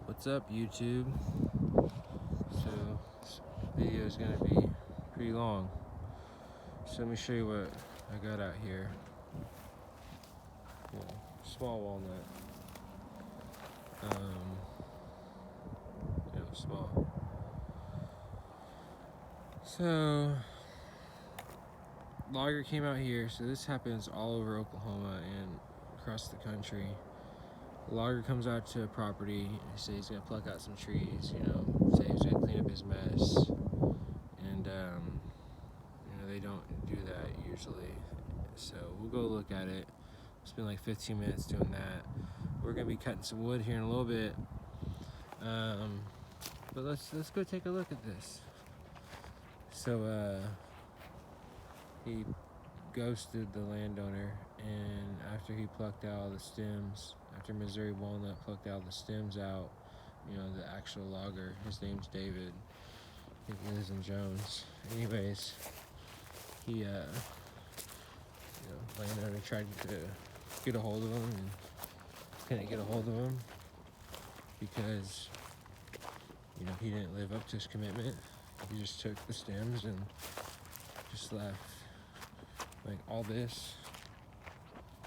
What's up, YouTube? So this video is gonna be pretty long. So let me show you what I got out here. Small walnut. Small. So logger came out here. So this happens all over Oklahoma and across the country. The logger comes out to a property and says he's gonna pluck out some trees, say he's gonna clean up his mess. And they don't do that usually. So we'll go look at it. Spend like 15 minutes doing that. We're gonna be cutting some wood here in a little bit. But let's go take a look at this. So he ghosted the landowner, and after he plucked out all the stems, after Missouri Walnut plucked all the stems out, the actual logger, his name's David, he lives in Jones. Anyways, he landowner tried to get a hold of him and couldn't get a hold of him because he didn't live up to his commitment. He just took the stems and just left like all this.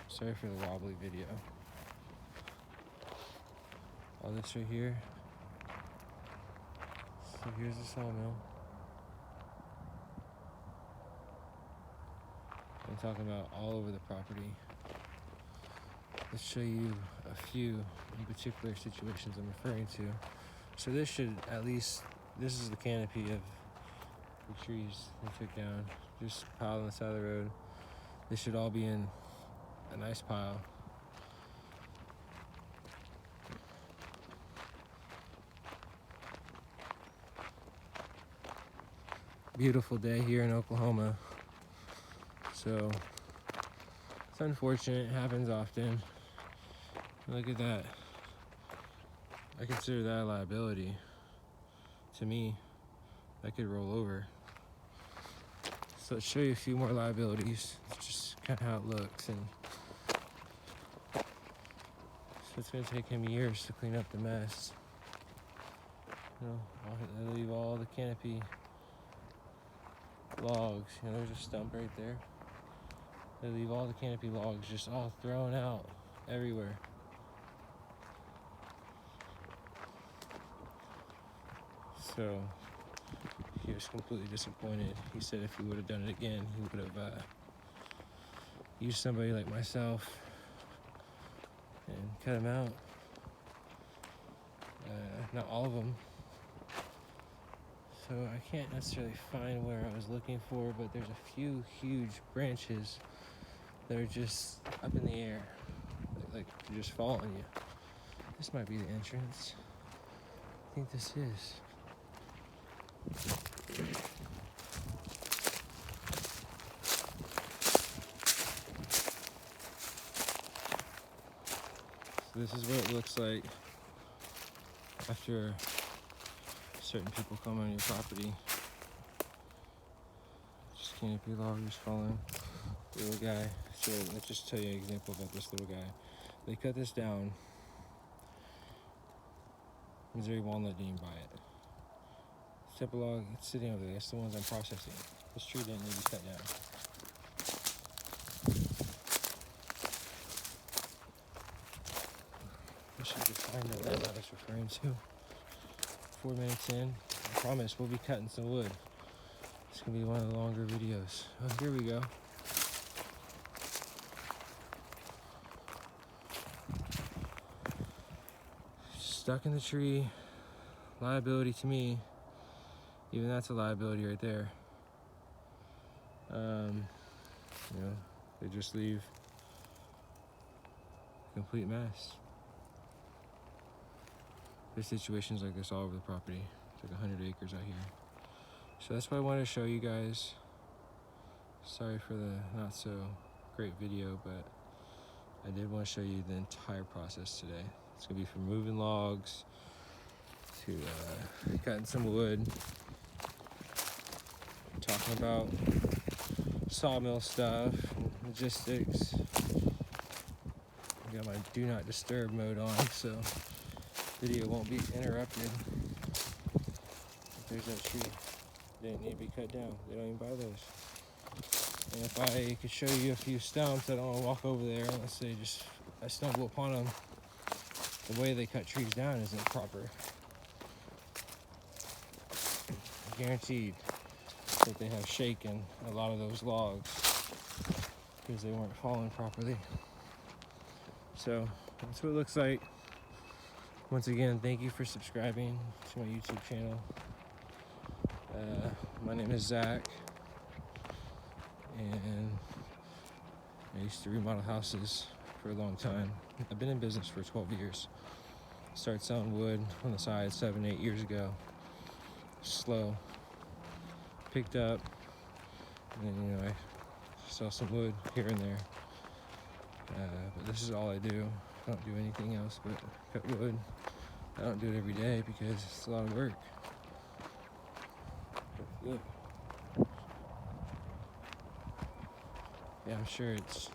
Sorry for the wobbly video. All this right here. So here's the sawmill. I'm talking about all over the property. Let's show you a few in particular situations I'm referring to. So this is the canopy of the trees they took down, just piled on the side of the road. This should all be in a nice pile. Beautiful day here in Oklahoma. So it's unfortunate, it happens often. Look at that. I consider that a liability. To me, that could roll over. So let's show you a few more liabilities. It's just kind of how it looks. And so it's gonna take him years to clean up the mess. I'll leave all the canopy logs. There's a stump right there. They leave all the canopy logs just all thrown out everywhere. So he was completely disappointed. He said if he would have done it again, he would have used somebody like myself and cut them out. Not all of them. So I can't necessarily find where I was looking for, but there's a few huge branches that are just up in the air, like they just fall on you. This might be the entrance. I think this is. So this is what it looks like after certain people come on your property. Just canopy loggers falling. Little guy. So let's just tell you an example about this little guy. They cut this down. Missouri Walnut didn't buy it. Simple log, it's sitting over there. That's the ones I'm processing. This tree didn't need to be cut down. I wish I could find what I was referring to. 4 minutes in. I promise we'll be cutting some wood. It's gonna be one of the longer videos. Oh, here we go. Stuck in the tree. Liability to me. Even that's a liability right there. They just leave a complete mess. There's situations like this all over the property. It's like 100 acres out here. So that's what I wanted to show you guys. Sorry for the not so great video, but I did want to show you the entire process today. It's gonna be from moving logs to cutting some wood, talking about sawmill stuff, logistics. I got my do not disturb mode on, so video won't be interrupted. If there's that tree, they need to be cut down. They don't even buy those. And if I could show you a few stumps, I don't want to walk over there unless I stumble upon them. The way they cut trees down isn't proper. Guaranteed that they have shaken a lot of those logs because they weren't falling properly. So that's what it looks like. Once again, thank you for subscribing to my YouTube channel. My name is Zach, and I used to remodel houses for a long time. I've been in business for 12 years. Started selling wood on the side 7-8 years ago. Slow. Picked up, and then I sell some wood here and there. But this is all I do. I don't do anything else but cut wood. I don't do it every day because it's a lot of work. Look. Yeah, I'm sure it's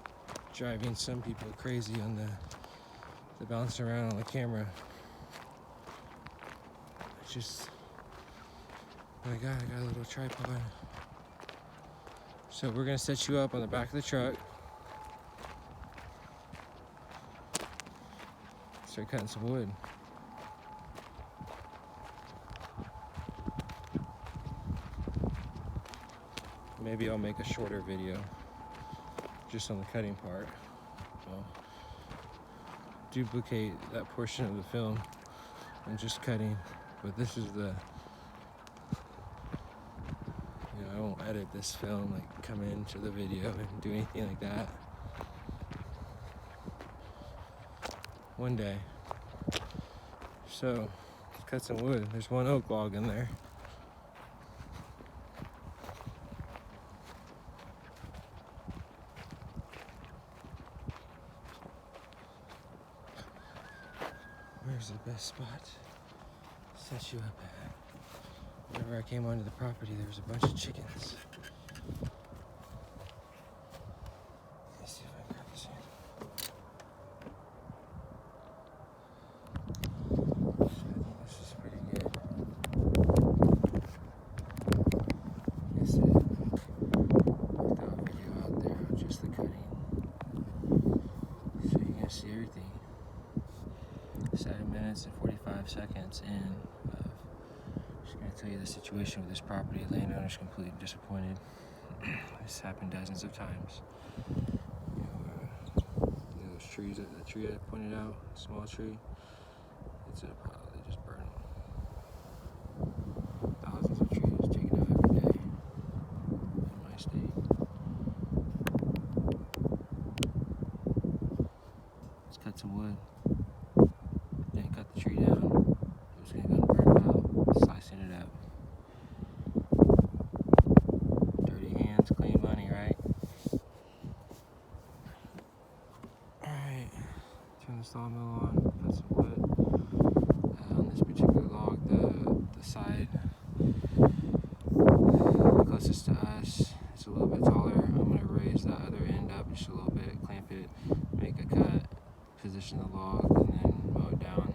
driving some people crazy on the bouncing around on the camera. It's just, oh my God, I got a little tripod. So we're gonna set you up on the back of the truck. Start cutting some wood. Maybe I'll make a shorter video just on the cutting part. I'll duplicate that portion of the film and just cutting, but this is I won't edit this film, like come into the video and do anything like that. One day. So, let's cut some wood. There's one oak log in there. Where's the best spot to set you up at? Whenever I came onto the property, there was a bunch of chickens. Let's see if I can grab this hand. I think this is pretty good. I guess without video out there of just the cutting, so you can see everything. 7 minutes and 45 seconds in. Just gonna tell you the situation with this property. Landowner's completely disappointed. This happened dozens of times. Those trees, the tree I pointed out, small tree, it's in a pile. They just burn them. Thousands of trees taken out every day in my state. Let's cut some wood. Didn't cut the tree down. It was gonna go in the burn pile, slicing it up. Dirty hands, clean money, right? Alright, turn the sawmill on, cut some wood. On this particular log, the side closest to us, it's a little bit taller. I'm gonna raise the other end up just a little bit, clamp it, make a cut, position the log, and then mow it down.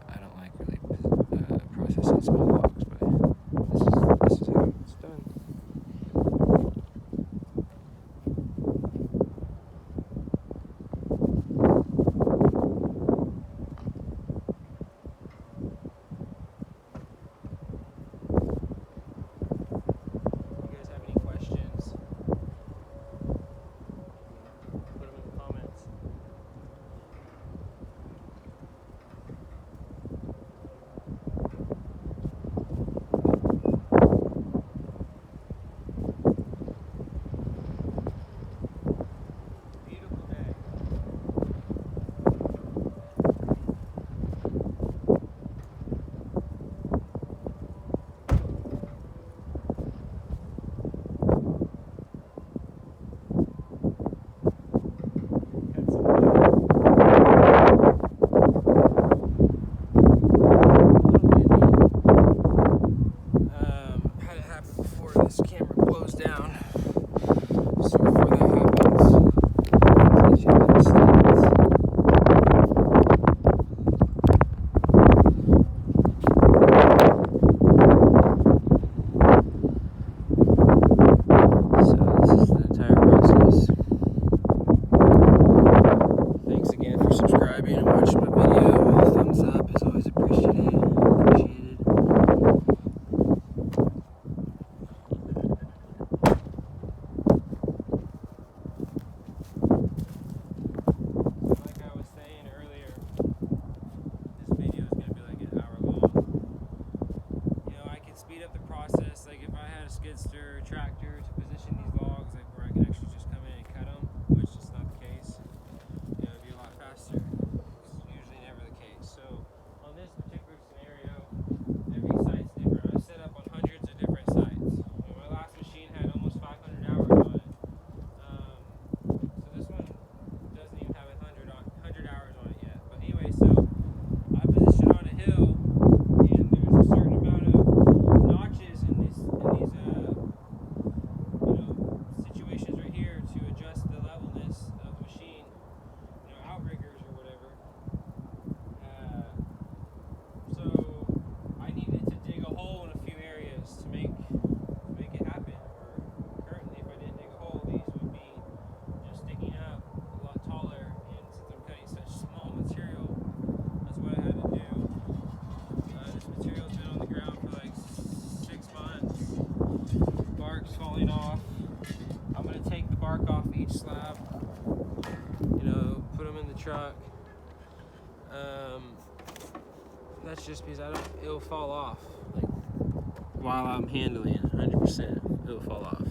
I don't like really processing small logs, but this is how it's done. You guys have any questions? Put them in the comments. truck. That's just because it'll fall off. Like, while I'm handling it, 100%, it'll fall off.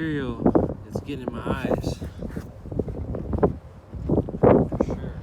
material is getting in my eyes. For sure.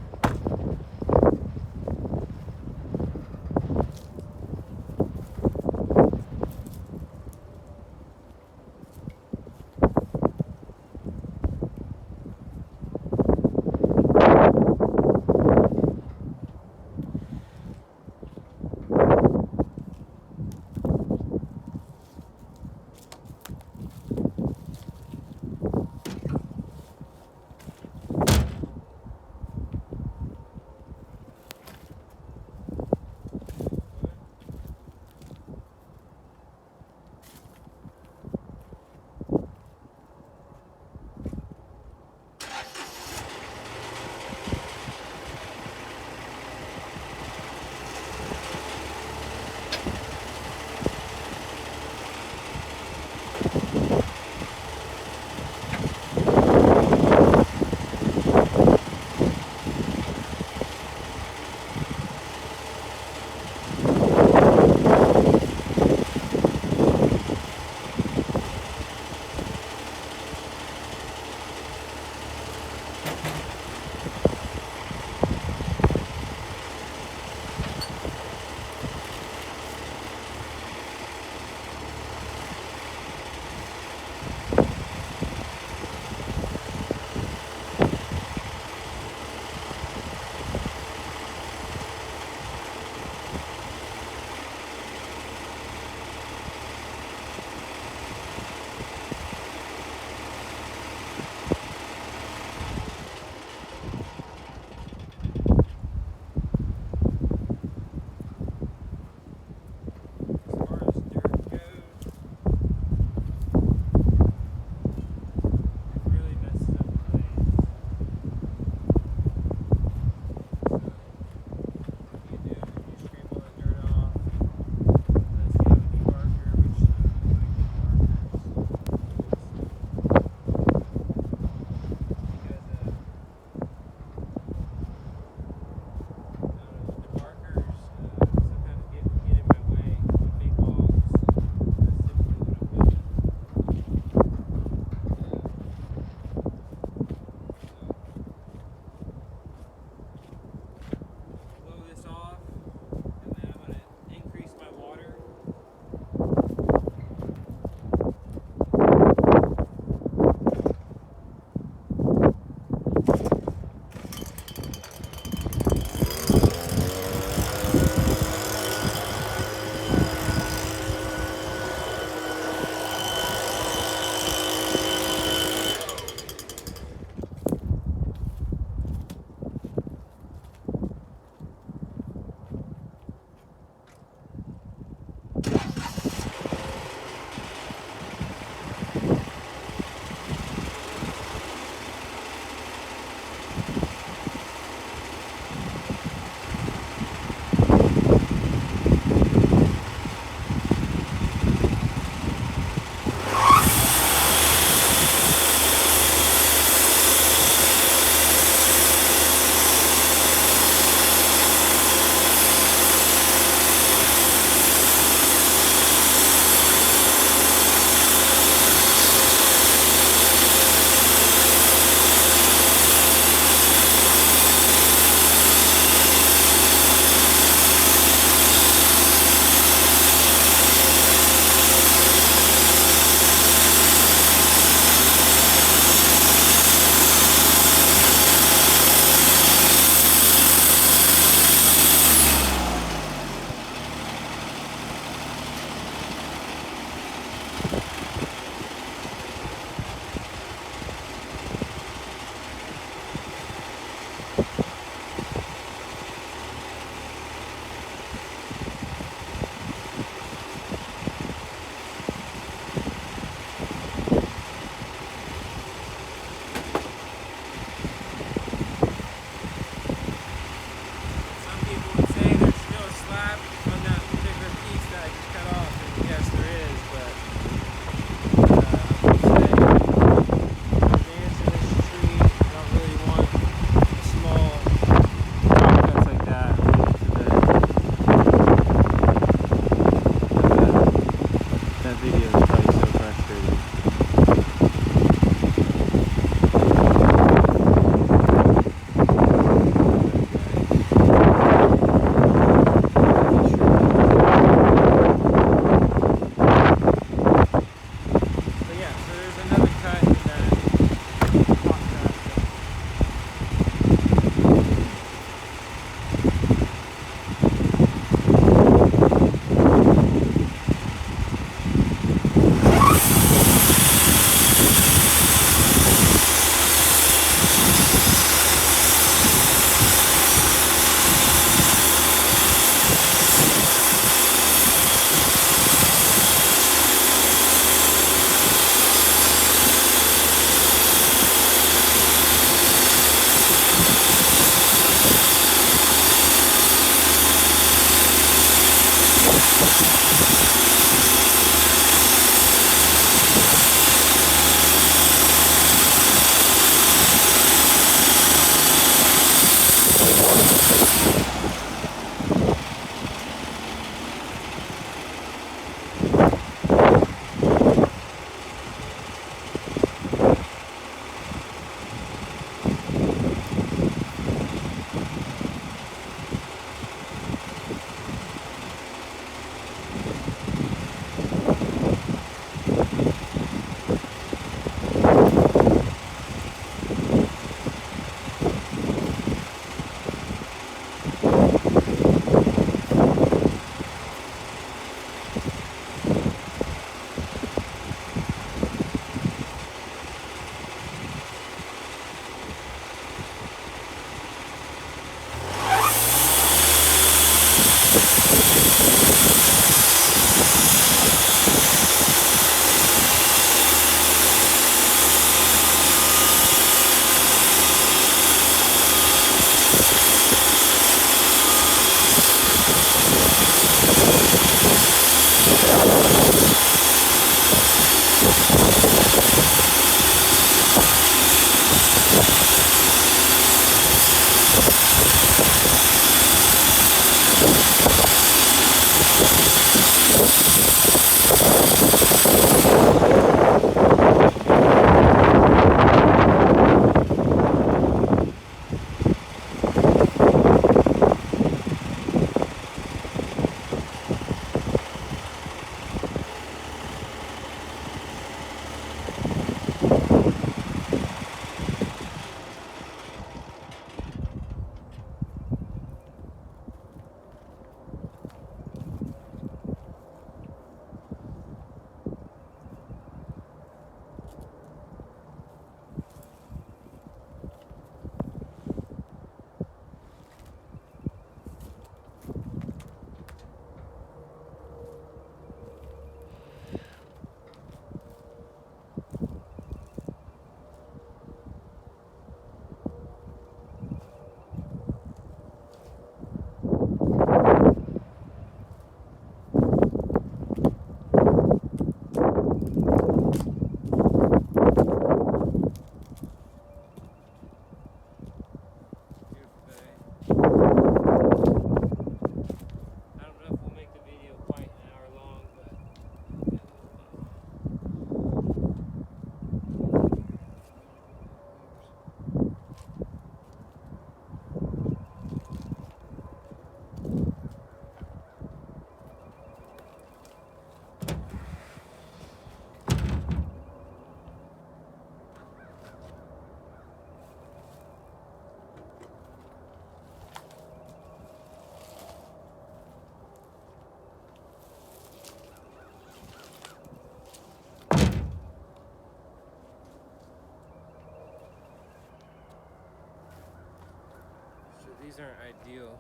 These aren't ideal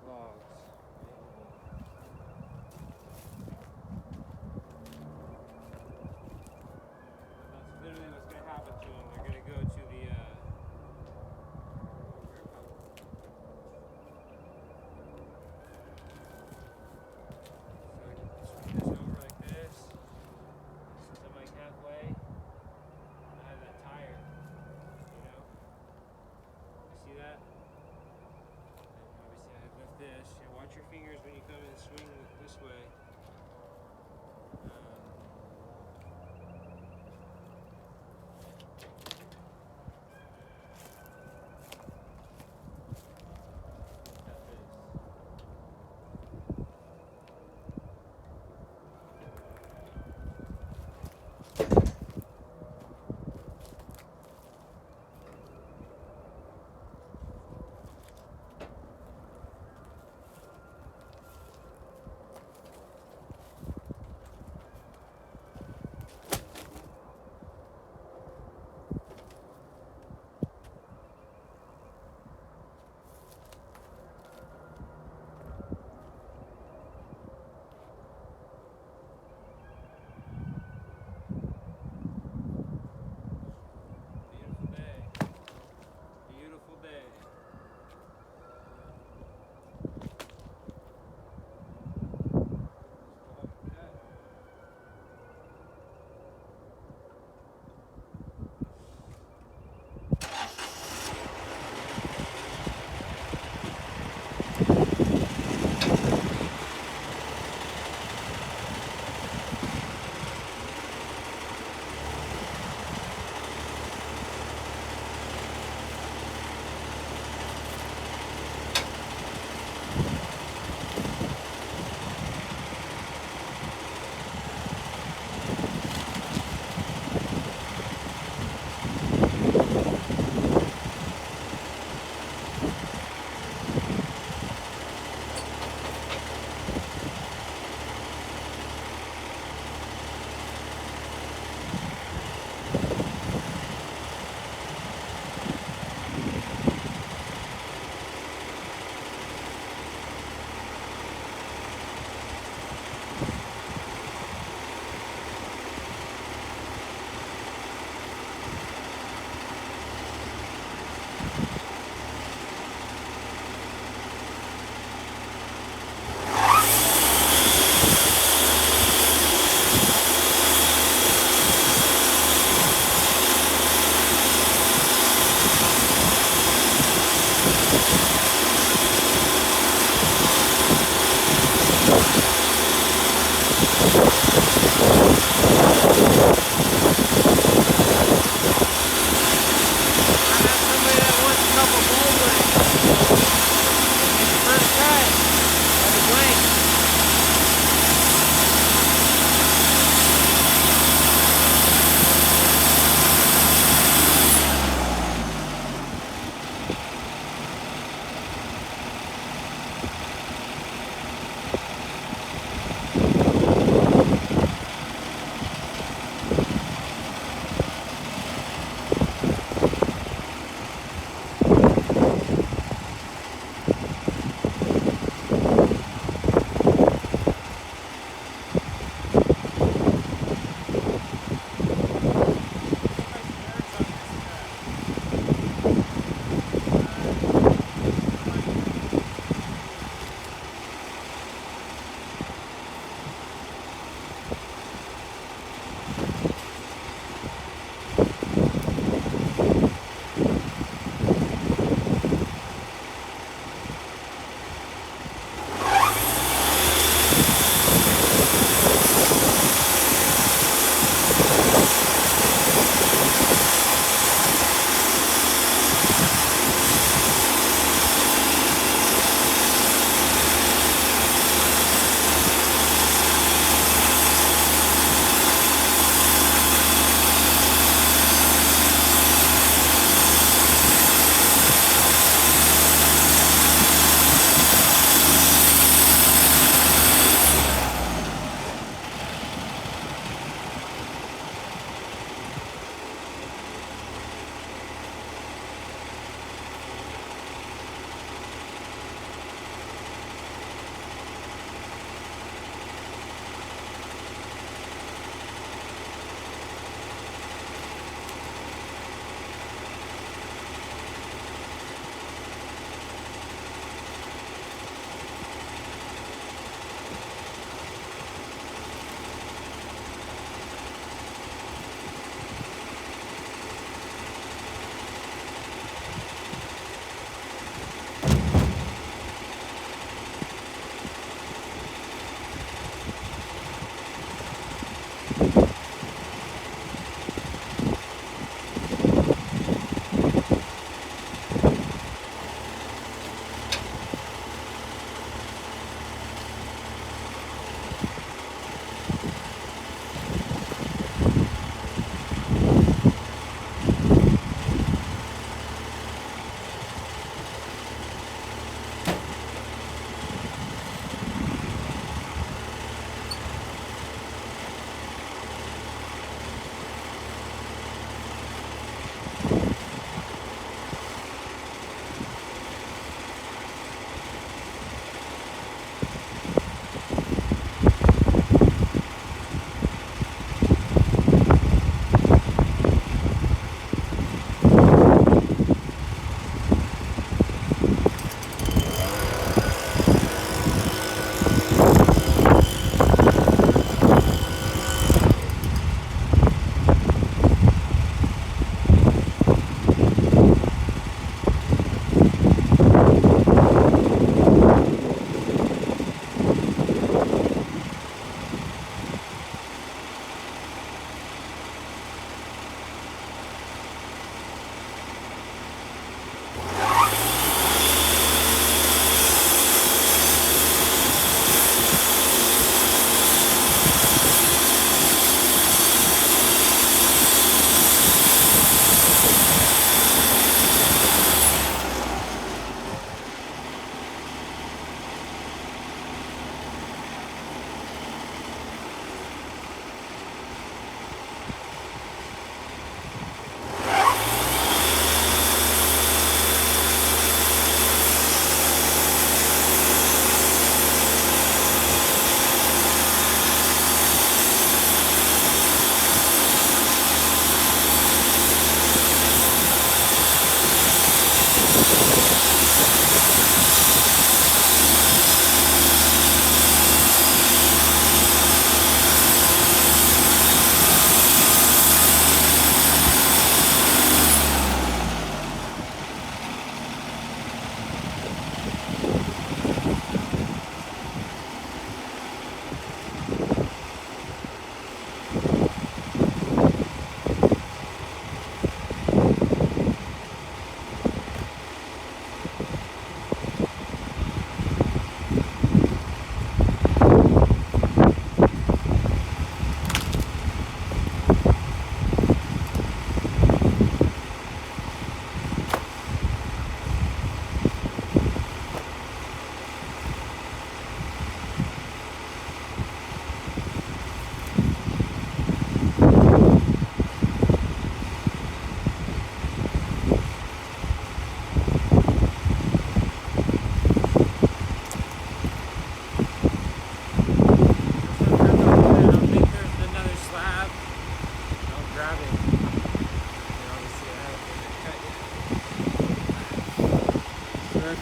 logs. That's literally what's going to happen to them. They're going to go to the so I can swing this over like this. Since I'm like halfway, I have that tire, you know? You see that? And obviously I lift this. Yeah, watch your fingers when you come and swing this way.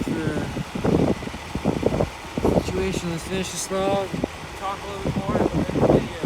the situation. Let's finish this log, talk a little bit more, and we'll end the video.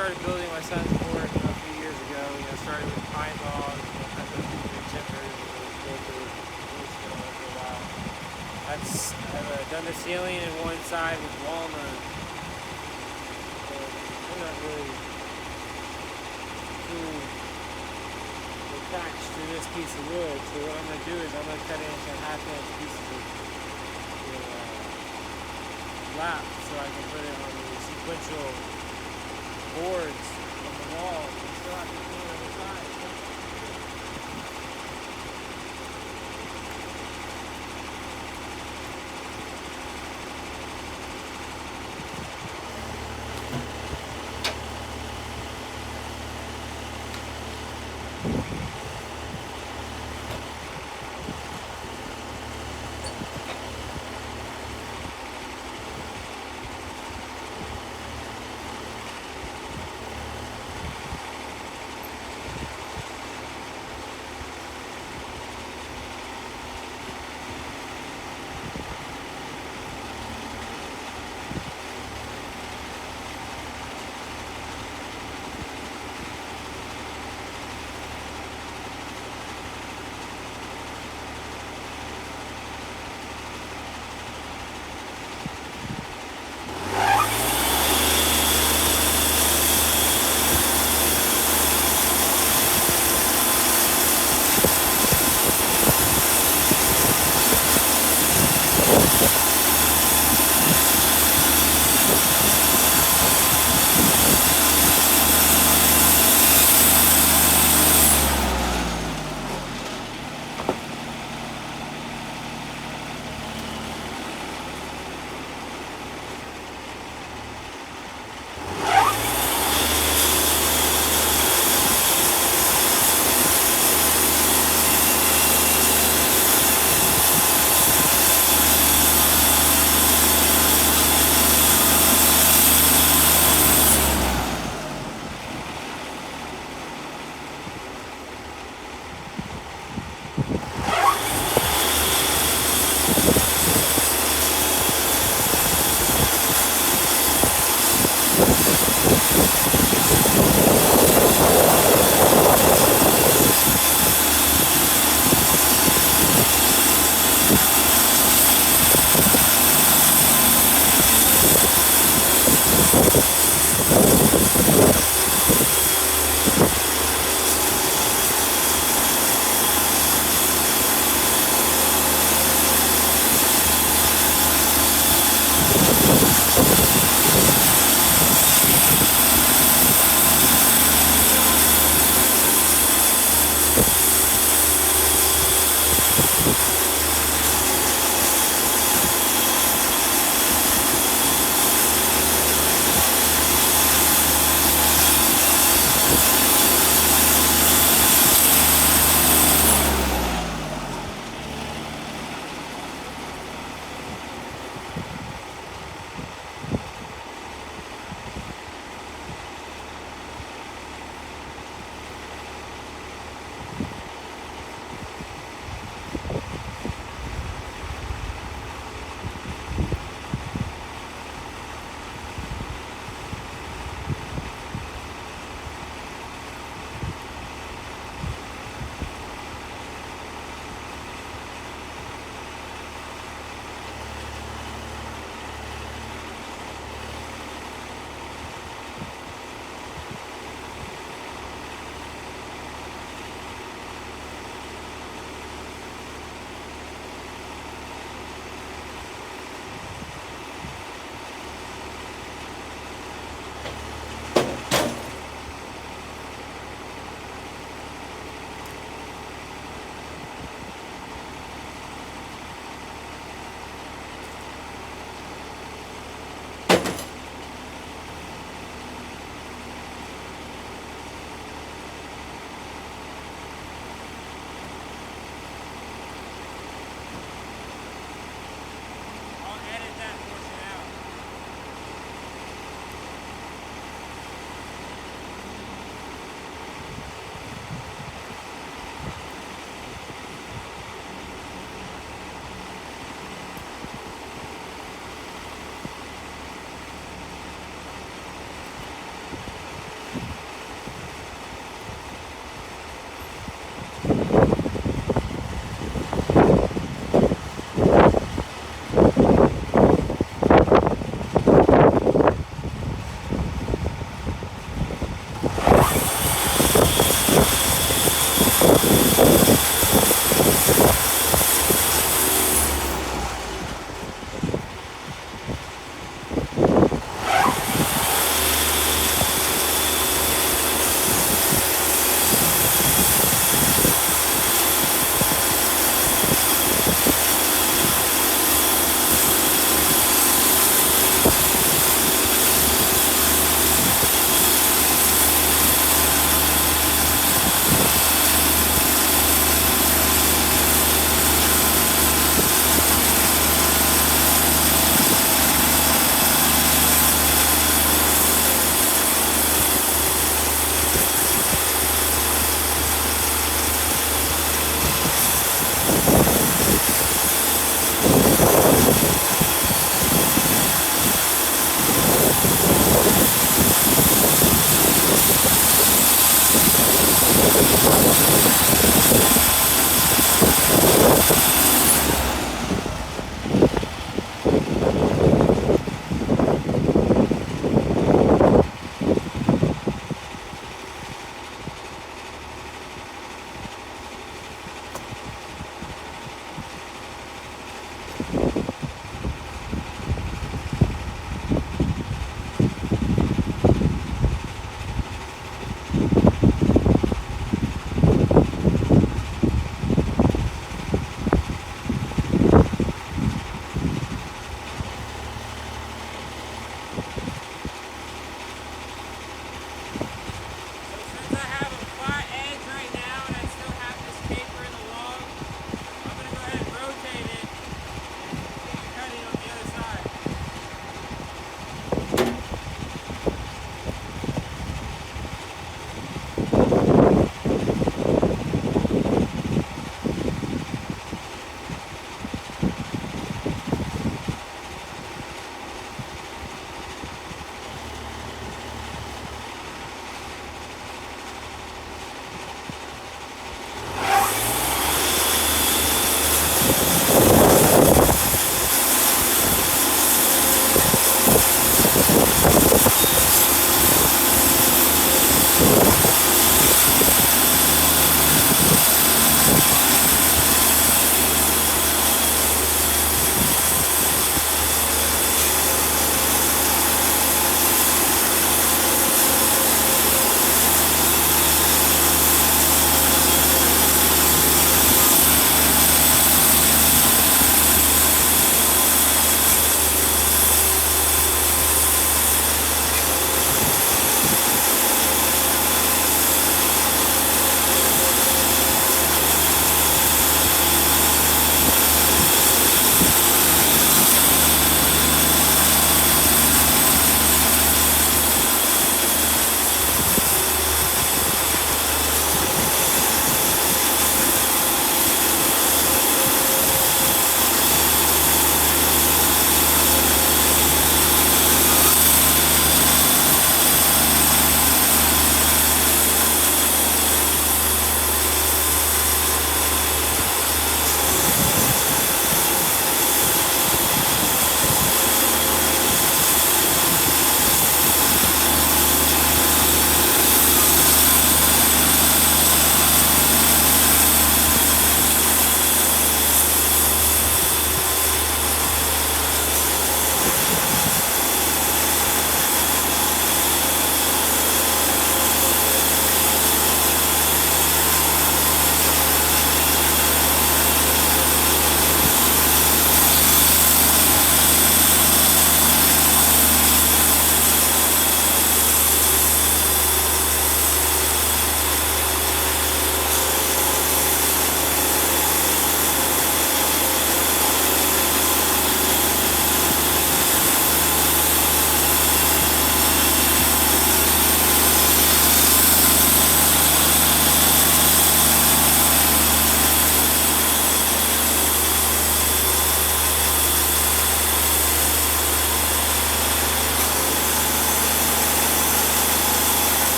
Started building my son's board a few years ago. Started with pine logs, cut those big timbers, for a while. I've done the ceiling in one side with walnut. I'm not really too attached to this piece of wood. So what I'm going to do is I'm going to cut it into half-inch pieces of lap so I can put it on the sequential boards on the wall. We still have to do it on the side.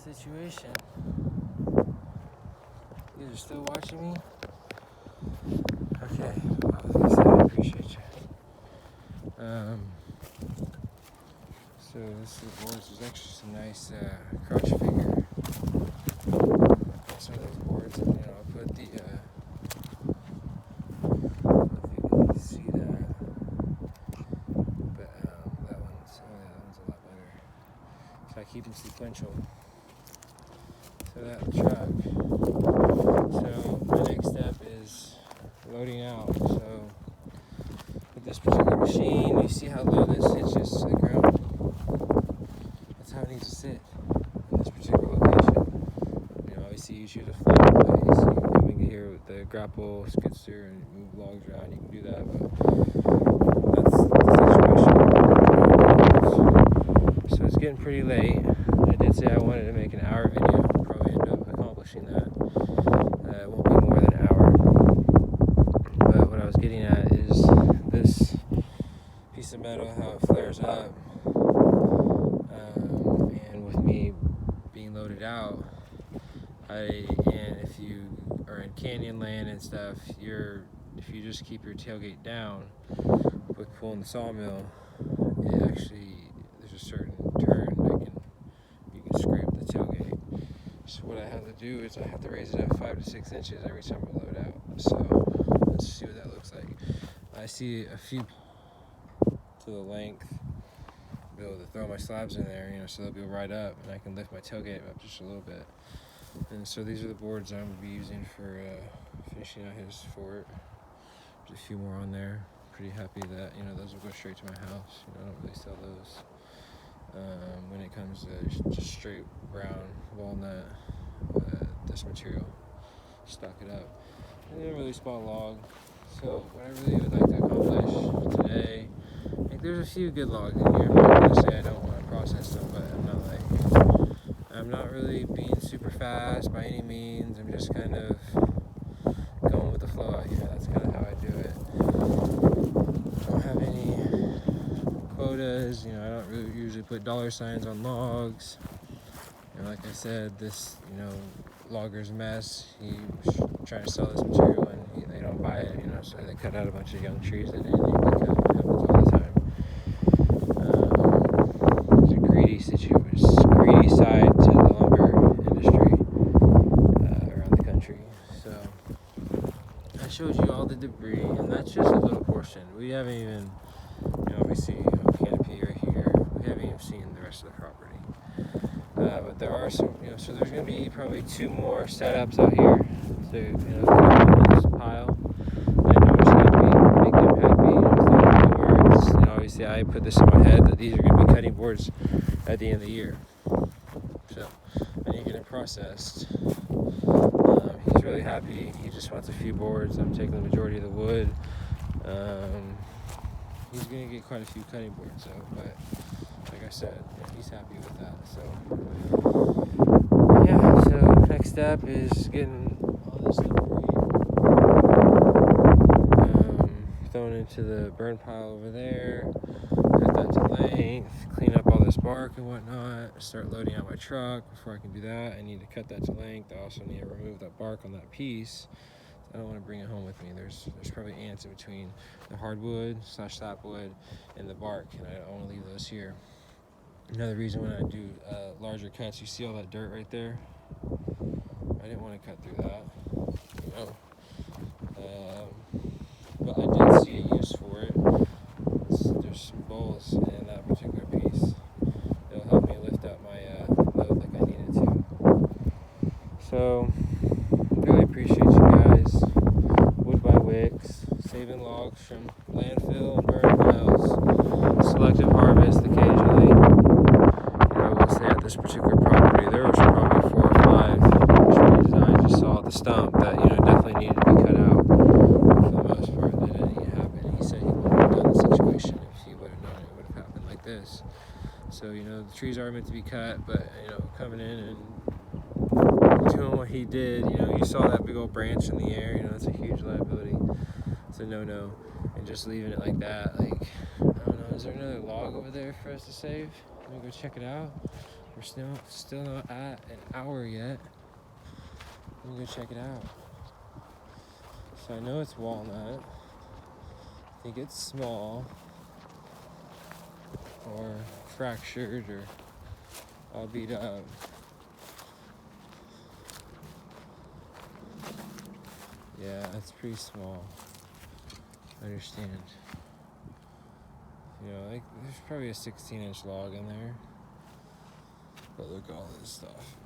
situation. You guys are still watching me? Okay, well, thanks, I appreciate you. So this is the boards. There's actually some nice crotch figure. Some of those boards, and I'll put the. I don't know if you can see that, but that one's a lot better. So I keep them sequential. So that truck. So my next step is loading out. So with this particular machine, you see how low this hitches to the ground. That's how it needs to sit in this particular location. Obviously you choose a flat place. You come in here with the grapple, skidster, and move logs around. You can do that, but that's the situation. So it's getting pretty late. I did say I wanted to make an hour video. I'll probably end up accomplishing that. It won't be more than an hour. But what I was getting at is this piece of metal, how it flares up, and with me being loaded out. And if you are in canyon land and stuff, if you just keep your tailgate down with pulling the sawmill, it actually, there's a certain turn that you can scrape the tailgate. So what I have to do is I have to raise it up 5 to 6 inches every time I load out. So let's see what that looks like. I see a few to the length, be able to throw my slabs in there, so they'll be right up, and I can lift my tailgate up just a little bit. And so these are the boards I'm going to be using for finishing out his fort. There's a few more on there. Pretty happy that, those will go straight to my house. I don't really sell those. When it comes to just straight brown walnut, this material, stock it up. I didn't really spot log. So what I really would like to accomplish today, there's a few good logs in here. I'm not going to say I don't want to process them, but I'm not really being super fast by any means. I'm just kind of going with the flow out here. That's kind of how I do it. I don't have any quotas. I don't really usually put dollar signs on logs. Like I said, this, logger's mess. He's trying to sell this material and they don't buy it, so they cut out a bunch of young trees that didn't need to be cut. It happens all the time. It's a greedy side to the lumber industry around the country. So I showed you all the debris, and that's just a little portion. We haven't even, obviously, canopy right here. We haven't even seen the rest of the property. But there are some, so there's going to be probably 2 more setups out here to, this pile. I know it's happy, make them happy, words. Obviously I put this in my head that these are going to be cutting boards at the end of the year. So I need to get it processed. He's really happy. He just wants a few boards. I'm taking the majority of the wood. He's going to get quite a few cutting boards though, but like I said, he's happy with that. So yeah, so next step is getting all this debris thrown into the burn pile over there, cut that to length, clean up all this bark and whatnot, start loading out my truck. Before I can do that, I need to cut that to length. I also need to remove that bark on that piece. I don't want to bring it home with me. There's probably ants in between the hardwood / sapwood and the bark, and I don't want to leave those here. Another reason when I do larger cuts, you see all that dirt right there? I didn't want to cut through that. But I did see a use for it. There's some bowls in that particular piece. It'll help me lift up my load like I needed to. So, really appreciate you guys. Wood by Wicks, saving logs from landfill and burn piles, selective harvest occasionally. We'll say at this particular property, there was probably 4 or 5 trees that I just saw at the stump that, definitely needed to be cut out. For the most part, that didn't happen. He said he wouldn't have done the situation if he would have known it would have happened like this. So, the trees are meant to be cut, but, coming in and doing what he did, you saw that big old branch in the air, that's a huge liability. It's a no-no. And just leaving it like that, I don't know, is there another log over there for us to save? Let me go check it out. We're still not at an hour yet. Let me go check it out. So I know it's walnut. I think it's small or fractured or all beat up. Yeah, it's pretty small. I understand. You know, like there's probably a 16-inch log in there. But look at all this stuff.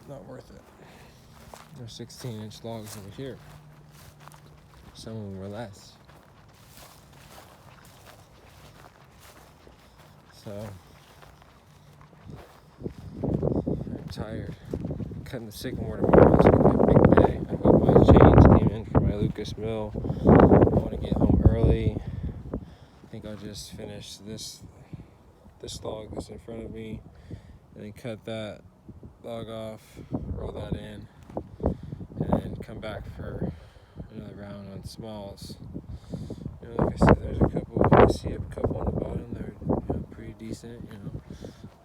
Not worth it. There's 16-inch logs over here. Some of them were less. So I'm tired. Cutting the sycamore tomorrow. It's gonna be a big day. I hope my chains came in for my Lucas mill. I want to get home early. I think I'll just finish this log that's in front of me, and then cut that log off, roll that in, and then come back for another round on smalls. You know, like I said, there's a couple. I see a couple on the bottom that are pretty decent. You know,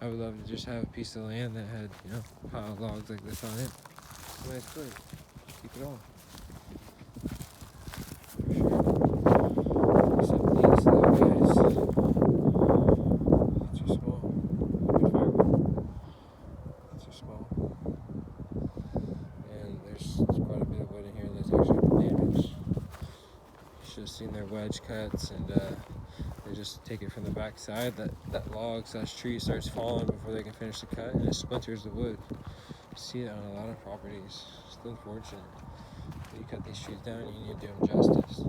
I would love to just have a piece of land that had a pile of logs like this on it. Nice place. Keep it all. For sure. Some of these little guys. These are small. Good firewood. These are small. And there's quite a bit of wood in here that's actually damaged. You should have seen their wedge cuts, and they just take it from the back side. That log / tree starts falling before they can finish the cut, and it splinters the wood. You see it on a lot of properties. It's unfortunate. When you cut these trees down, you need to do them justice.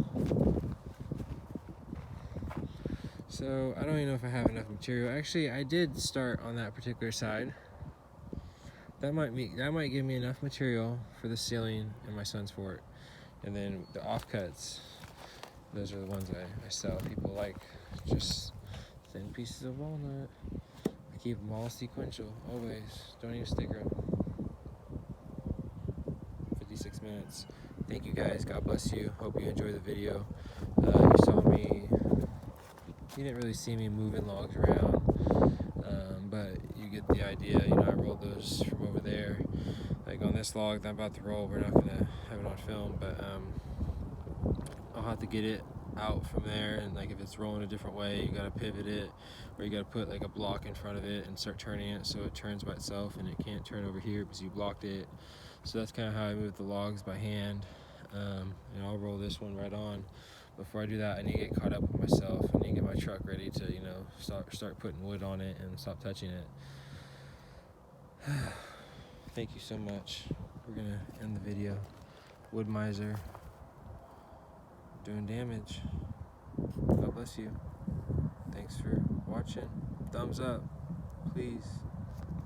So I don't even know if I have enough material. Actually, I did start on that particular side. That might give me enough material for the ceiling in my son's fort. And then the offcuts, those are the ones I sell. People like just thin pieces of walnut. I keep them all sequential, always. Don't even sticker them. 56 minutes. Thank you guys. God bless you. Hope you enjoyed the video. You saw me. You didn't really see me moving logs around, but you get the idea. You know, I rolled those from over there. Like on this log that I'm about to roll, we're not gonna have it on film, but I'll have to get it out from there, and like if it's rolling a different way, you gotta pivot it, or you gotta put like a block in front of it and start turning it so it turns by itself, and it can't turn over here because you blocked it. So that's kind of how I move the logs by hand. And I'll roll this one right on. Before I do that, I need to get caught up with myself. I need to get my truck ready to, start putting wood on it and stop touching it. Thank you so much. We're gonna end the video. Woodmizer doing damage. God bless you. Thanks for watching. Thumbs up, please.